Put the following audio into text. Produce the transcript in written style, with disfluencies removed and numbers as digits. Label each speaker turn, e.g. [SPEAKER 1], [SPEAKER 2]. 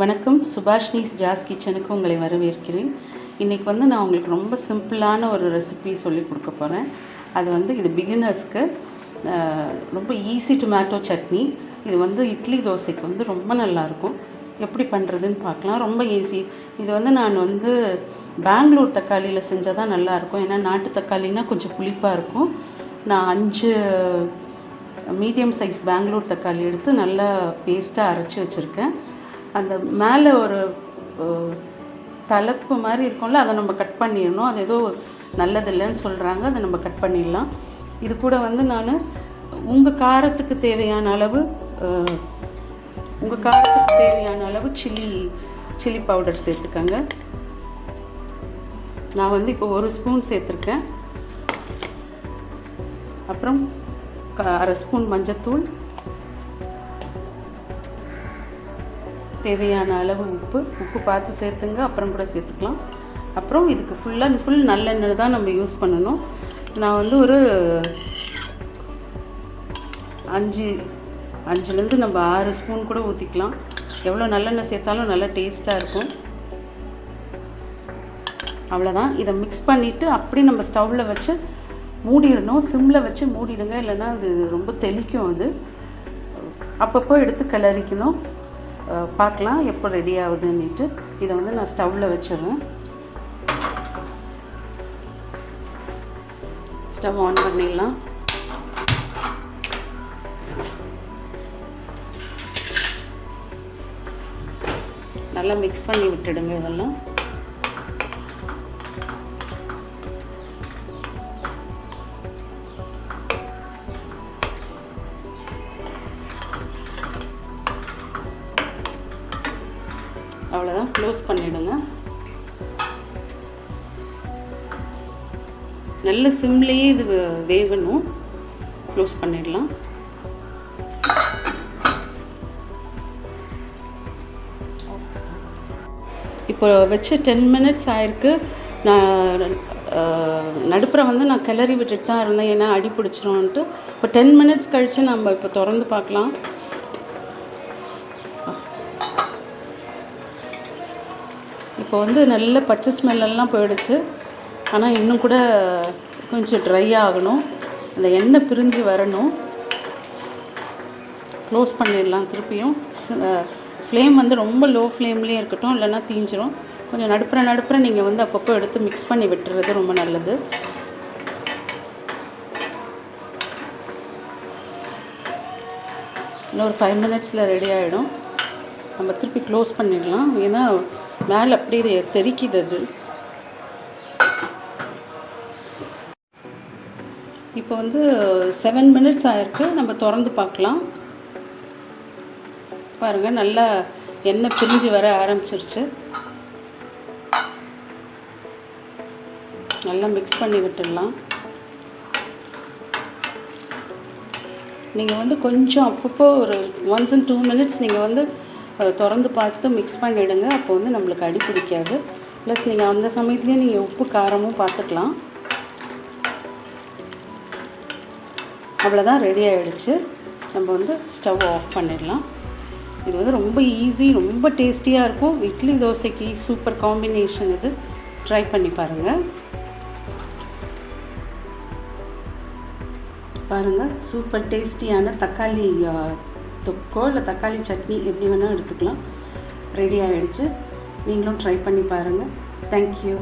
[SPEAKER 1] வணக்கம். சுபாஷினிஸ் ஜாஸ் கிச்சனுக்கு உங்களை வரவேற்கிறேன். இன்றைக்கி நான் உங்களுக்கு ரொம்ப சிம்பிளான ஒரு ரெசிபி சொல்லி கொடுக்க போகிறேன். அது இது பிகினர்ஸ்க்கு ரொம்ப ஈஸி டொமேட்டோ சட்னி. இது இட்லி தோசைக்கு ரொம்ப நல்லாயிருக்கும். எப்படி பண்ணுறதுன்னு பார்க்கலாம். ரொம்ப ஈஸி. இது நான் பெங்களூர் தக்காளியில் செஞ்சால் தான் நல்லாயிருக்கும். ஏன்னா நாட்டு தக்காளினா கொஞ்சம் புளிப்பாக இருக்கும். நான் 5 மீடியம் சைஸ் பெங்களூர் தக்காளி எடுத்து நல்லா பேஸ்ட்டாக அரைச்சி வச்சுருக்கேன். அந்த மேலே ஒரு தலைப்பு மாதிரி இருக்கும்ல, அதை நம்ம கட் பண்ணிடணும். அது ஏதோ நல்லதில்லைன்னு சொல்கிறாங்க, அதை நம்ம கட் பண்ணிடலாம். இது கூட நான் உங்கள் காரத்துக்கு தேவையான அளவு சில்லி பவுடர் சேர்த்துக்கங்க. நான் இப்போ 1 ஸ்பூன் சேர்த்துருக்கேன். அப்புறம் 1/2 ஸ்பூன் மஞ்சத்தூள், தேவையான அளவு உப்பு பார்த்து சேர்த்துங்க. அப்புறம் கூட சேர்த்துக்கலாம். அப்புறம் இதுக்கு ஃபுல் நல்லெண்ணெய் தான் நம்ம யூஸ் பண்ணணும். நான் ஒரு 5லேருந்து நம்ம 6 ஸ்பூன் கூட ஊற்றிக்கலாம். எவ்வளோ நல்லெண்ணெய் சேர்த்தாலும் நல்லா டேஸ்ட்டாக இருக்கும். அவ்வளோதான். இதை மிக்ஸ் பண்ணிவிட்டு அப்படி நம்ம ஸ்டவ்வில் வச்சு மூடிடணும். சிம்மில் வச்சு மூடிடுங்க, இல்லைன்னா அது ரொம்ப தெளிக்கும். அது அப்பப்போ எடுத்து கிளறிக்கணும். பார்க்கலாம் எப்போ ரெடி ஆகுதுன்னுட்டு. இதை நான் ஸ்டவ்வில் வச்சிடுறேன். ஸ்டவ் ஆன் பண்ணிடலாம். நல்லா மிக்ஸ் பண்ணி விட்டுடுங்க. இதெல்லாம் அவ்வளோதான். க்ளோஸ் பண்ணிவிடுங்க. நல்ல சிம்லேயே இது வேகணும். க்ளோஸ் பண்ணிடலாம். இப்போ வச்சு 10 மினிட்ஸ் ஆயிருக்கு. நான் நடுப்புற நான் கிளறி விட்டுட்டு தான் இருந்தேன், ஏன்னா அடி பிடிச்சிரும்ன்ட்டு. இப்போ 10 மினிட்ஸ் கழித்து நம்ம இப்போ திறந்து பார்க்கலாம். இப்போ நல்ல பச்சை ஸ்மெல்லாம் போயிடுச்சு. ஆனால் இன்னும் கூட கொஞ்சம் ட்ரை ஆகணும். அந்த எண்ணெய் பிரிஞ்சு வரணும். க்ளோஸ் பண்ணிடலாம். திருப்பியும் ஃப்ளேம் ரொம்ப லோ ஃப்ளேம்லேயே இருக்கட்டும், இல்லைன்னா தீஞ்சிரும். கொஞ்சம் நடுப்புற நீங்கள் அப்பப்போ எடுத்து மிக்ஸ் பண்ணி விட்டுறது ரொம்ப நல்லது. இன்னும் ஒரு 5 மினிட்ஸில் ரெடி ஆகிடும். நம்ம திருப்பி க்ளோஸ் பண்ணிடலாம். ஏன்னா மேலே அப்படியே தெறிக்குது அது. இப்போ 7 மினிட்ஸ் ஆயிருக்கு. நம்ம திறந்து பார்க்கலாம். பாருங்கள், நல்லா எண்ணெய் பிரிஞ்சு வர ஆரம்பிச்சிருச்சு. நல்லா மிக்ஸ் பண்ணி விட்டுடலாம். நீங்கள் கொஞ்சம் அப்பப்போ ஒரு 1 and 2 மினிட்ஸ் நீங்கள் திறந்து பார்த்து மிக்ஸ் பண்ணிவிடுங்க. அப்போ நம்மளுக்கு அடி பிடிக்காது. ப்ளஸ் நீங்கள் அந்த சமயத்துலேயே நீங்கள் உப்பு காரமும் பார்த்துக்கலாம். அவ்வளோதான், ரெடி ஆகிடுச்சு. நம்ம ஸ்டவ் ஆஃப் பண்ணிடலாம். இது ரொம்ப ஈஸி, ரொம்ப டேஸ்டியாக இருக்கும். இட்லி தோசைக்கு சூப்பர் காம்பினேஷன். இது ட்ரை பண்ணி பாருங்கள். பாருங்கள், சூப்பர் டேஸ்டியான தக்காளி தொக்கோ இல்லை தக்காளி சட்னி எப்படி வேணால் எடுத்துக்கலாம். ரெடி ஆகிடுச்சு. நீங்களும் ட்ரை பண்ணி பாருங்கள். தேங்க்யூ.